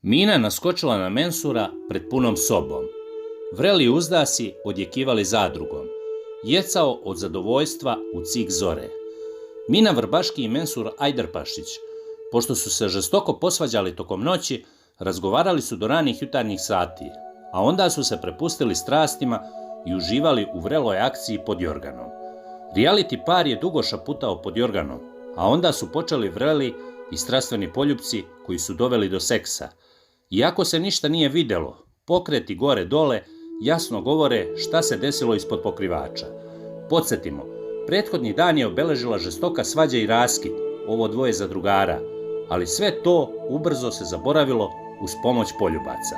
Mina naskočila na Mensura pred punom sobom. Vreli uzdasi odjekivali zadrugom. Jecao od zadovoljstva u cik zore. Mina Vrbaški i Mensur Ajdarpašić, pošto su se žestoko posvađali tokom noći, razgovarali su do ranih jutarnjih sati, a onda su se prepustili strastima i uživali u vreloj akciji pod jorganom. Reality par je dugo šaputao pod jorganom, a onda su počeli vreli i strastveni poljupci koji su doveli do seksa. Iako se ništa nije vidjelo, pokreti gore-dole jasno govore šta se desilo ispod pokrivača. Podsjetimo, prethodni dan je obeležila žestoka svađa i raskid, ovo dvoje zadrugara, ali sve to ubrzo se zaboravilo uz pomoć poljubaca.